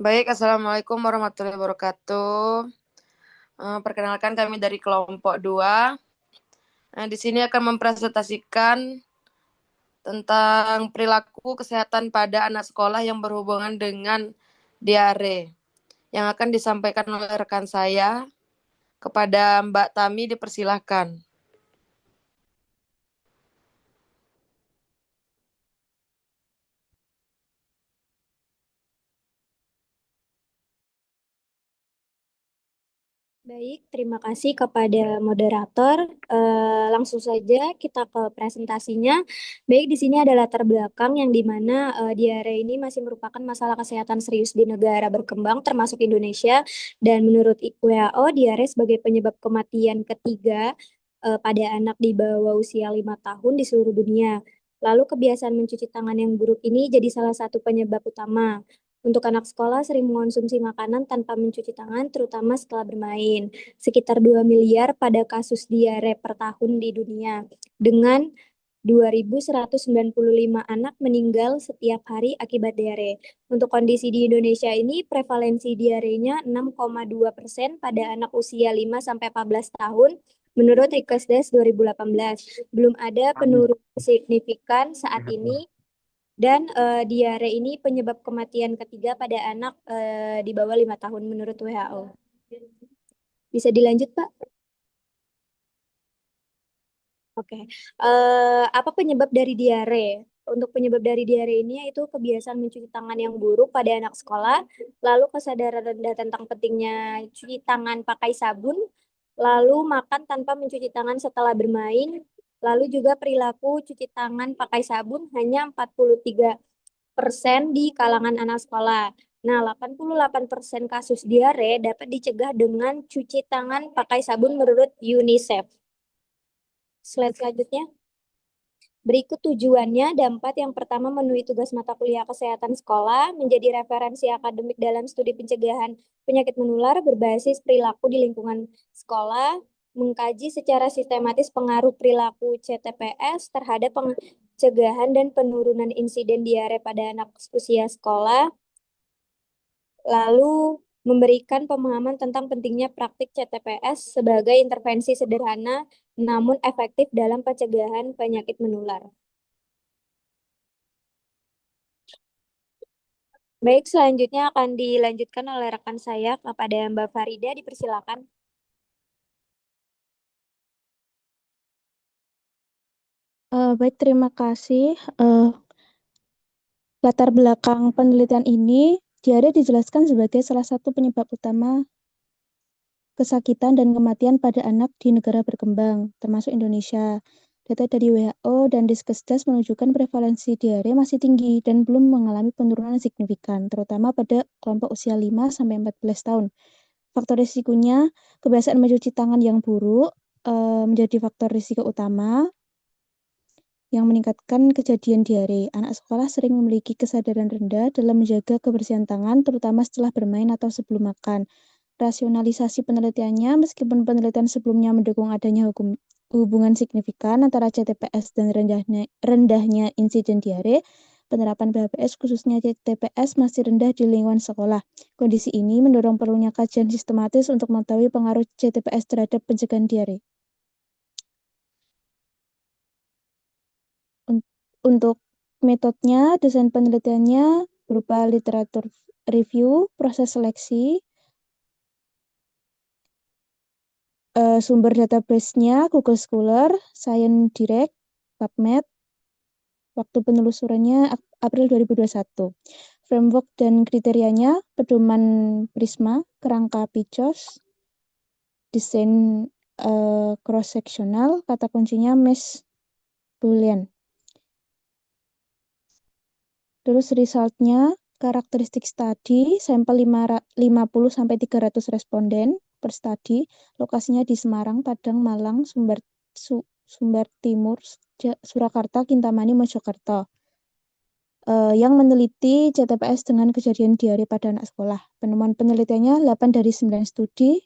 Baik, Assalamualaikum warahmatullahi wabarakatuh. Perkenalkan kami dari kelompok 2. Di sini akan mempresentasikan tentang perilaku kesehatan pada anak sekolah yang berhubungan dengan diare. Yang akan disampaikan oleh rekan saya kepada Mbak Tami dipersilahkan. Baik, terima kasih kepada moderator. Langsung saja kita ke presentasinya. Baik, di sini ada latar belakang yang dimana diare ini masih merupakan masalah kesehatan serius di negara berkembang, termasuk Indonesia. Dan menurut WHO, diare sebagai penyebab kematian ketiga pada anak di bawah usia 5 tahun di seluruh dunia. Lalu kebiasaan mencuci tangan yang buruk ini jadi salah satu penyebab utama. Untuk anak sekolah sering mengonsumsi makanan tanpa mencuci tangan, terutama setelah bermain. Sekitar 2 miliar pada kasus diare per tahun di dunia. Dengan 2.195 anak meninggal setiap hari akibat diare. Untuk kondisi di Indonesia ini, prevalensi diarenya 6,2% pada anak usia 5-14 tahun menurut Rikesdas 2018. Belum ada penurunan signifikan saat ini dan diare ini penyebab kematian ketiga pada anak di bawah 5 tahun menurut WHO. Bisa dilanjut, Pak? Oke. Apa penyebab dari diare? Untuk penyebab dari diare ini yaitu kebiasaan mencuci tangan yang buruk pada anak sekolah, lalu kesadaran rendah tentang pentingnya cuci tangan pakai sabun, lalu makan tanpa mencuci tangan setelah bermain, lalu juga perilaku cuci tangan pakai sabun hanya 43% di kalangan anak sekolah. Nah, 88% kasus diare dapat dicegah dengan cuci tangan pakai sabun menurut UNICEF. Slide selanjutnya. Berikut tujuannya, dampak yang pertama memenuhi tugas mata kuliah kesehatan sekolah, menjadi referensi akademik dalam studi pencegahan penyakit menular berbasis perilaku di lingkungan sekolah, mengkaji secara sistematis pengaruh perilaku CTPS terhadap pencegahan dan penurunan insiden diare pada anak usia sekolah, lalu memberikan pemahaman tentang pentingnya praktik CTPS sebagai intervensi sederhana namun efektif dalam pencegahan penyakit menular. Baik, selanjutnya akan dilanjutkan oleh rekan saya kepada Mbak Farida, dipersilakan. Baik, terima kasih. Latar belakang penelitian ini, diare dijelaskan sebagai salah satu penyebab utama kesakitan dan kematian pada anak di negara berkembang, termasuk Indonesia. Data dari WHO dan Diskesdas menunjukkan prevalensi diare masih tinggi dan belum mengalami penurunan signifikan, terutama pada kelompok usia 5-14 tahun. Faktor risikonya, kebiasaan mencuci tangan yang buruk menjadi faktor risiko utama yang meningkatkan kejadian diare. Anak sekolah sering memiliki kesadaran rendah dalam menjaga kebersihan tangan, terutama setelah bermain atau sebelum makan. Rasionalisasi penelitiannya, meskipun penelitian sebelumnya mendukung adanya hubungan signifikan antara CTPS dan rendahnya insiden diare, penerapan BHPS khususnya CTPS masih rendah di lingkungan sekolah. Kondisi ini mendorong perlunya kajian sistematis untuk mengetahui pengaruh CTPS terhadap pencegahan diare. Untuk metodenya, desain penelitiannya berupa literatur review, proses seleksi, sumber database-nya Google Scholar, Science Direct, PubMed, waktu penelusurannya April 2021. Framework dan kriterianya, pedoman Prisma, kerangka PICOS, desain cross-sectional, kata kuncinya mesh Boolean. Terus resultnya, karakteristik studi, sampel 50-300 responden per studi, lokasinya di Semarang, Padang, Malang, Sumber Timur, Surakarta, Kintamani, Mojokerto. Yang meneliti CTPS dengan kejadian diare pada anak sekolah. Penemuan penelitiannya 8 dari 9 studi,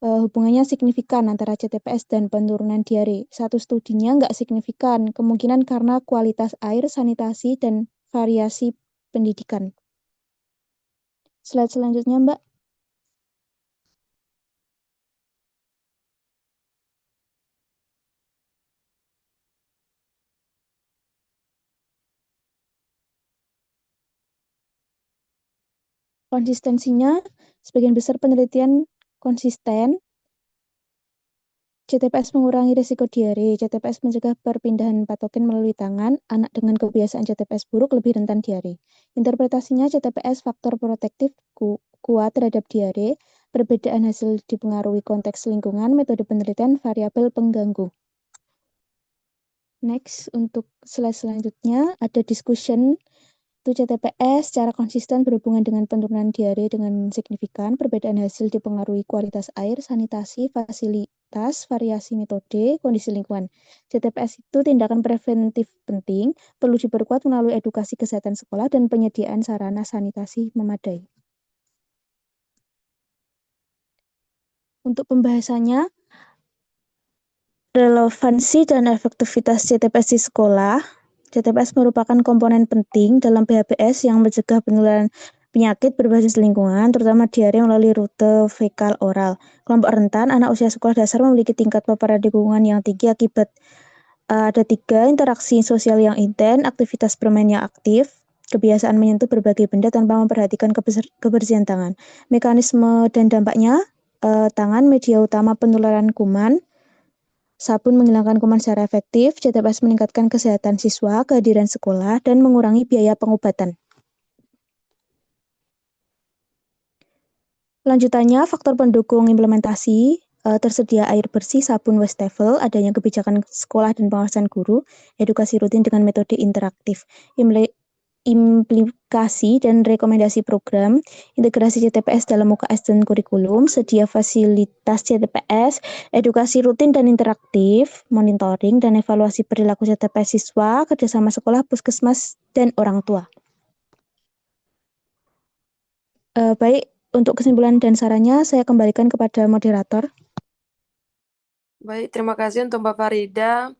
hubungannya signifikan antara CTPS dan penurunan diare. Satu studinya nggak signifikan, kemungkinan karena kualitas air, sanitasi, dan variasi pendidikan. Slide selanjutnya, Mbak. Konsistensinya, sebagian besar penelitian konsisten. CTPS mengurangi risiko diare. CTPS mencegah perpindahan patogen melalui tangan. Anak dengan kebiasaan CTPS buruk lebih rentan diare. Interpretasinya, CTPS faktor protektif kuat terhadap diare. Perbedaan hasil dipengaruhi konteks lingkungan, metode penelitian, variabel pengganggu. Next, untuk slide selanjutnya ada discussion. Itu CTPS secara konsisten berhubungan dengan penurunan diare dengan signifikan. Perbedaan hasil dipengaruhi kualitas air, sanitasi, fasilitas, variasi metode, kondisi lingkungan. CTPS itu tindakan preventif penting, perlu diperkuat melalui edukasi kesehatan sekolah dan penyediaan sarana sanitasi memadai. Untuk pembahasannya, relevansi dan efektivitas CTPS di sekolah. CTPS merupakan komponen penting dalam PHBS yang mencegah penularan penyakit berbasis lingkungan, terutama diare melalui rute fekal oral. Kelompok rentan, anak usia sekolah dasar memiliki tingkat paparan lingkungan yang tinggi akibat ada 3, interaksi sosial yang intens, aktivitas bermain yang aktif, kebiasaan menyentuh berbagai benda tanpa memperhatikan kebersihan tangan. Mekanisme dan dampaknya, tangan media utama penularan kuman, sabun menghilangkan kuman secara efektif, CTPS meningkatkan kesehatan siswa, kehadiran sekolah, dan mengurangi biaya pengobatan. Lanjutannya, faktor pendukung implementasi, tersedia air bersih, sabun wastafel, adanya kebijakan sekolah dan pengawasan guru, edukasi rutin dengan metode interaktif, implikasi dan rekomendasi program, integrasi CTPS dalam UKS dan kurikulum, sedia fasilitas CTPS, edukasi rutin dan interaktif, monitoring dan evaluasi perilaku CTPS siswa, kerjasama sekolah, puskesmas, dan orang tua. Baik, untuk kesimpulan dan sarannya saya kembalikan kepada moderator. Baik, terima kasih untuk Mbak Farida.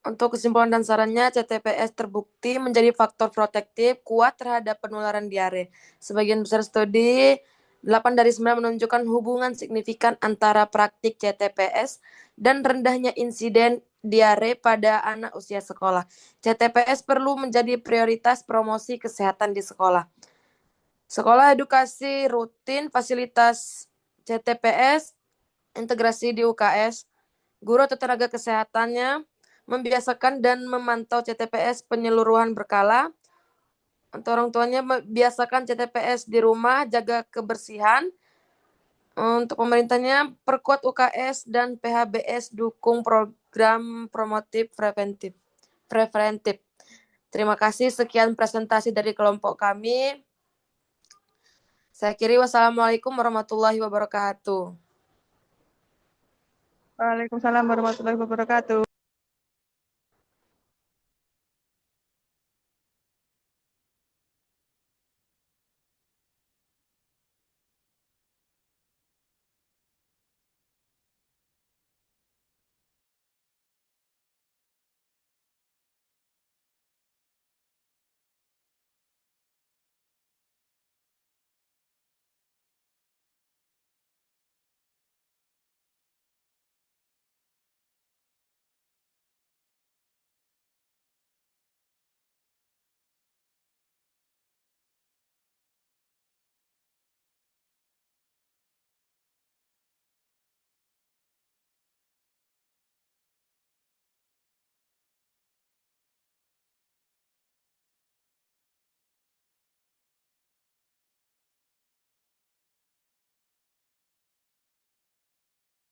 Untuk kesimpulan dan sarannya, CTPS terbukti menjadi faktor protektif kuat terhadap penularan diare. Sebagian besar studi, 8 dari 9 menunjukkan hubungan signifikan antara praktik CTPS dan rendahnya insiden diare pada anak usia sekolah. CTPS perlu menjadi prioritas promosi kesehatan di sekolah. Sekolah edukasi rutin, fasilitas CTPS, integrasi di UKS, guru atau tenaga kesehatannya, membiasakan dan memantau CTPS penyeluruhan berkala. Untuk orang tuanya, biasakan CTPS di rumah, jaga kebersihan. Untuk pemerintahnya, perkuat UKS dan PHBS, dukung program promotif preventif. Terima kasih, sekian presentasi dari kelompok kami. Saya akhiri, wassalamualaikum warahmatullahi wabarakatuh. Waalaikumsalam warahmatullahi wabarakatuh.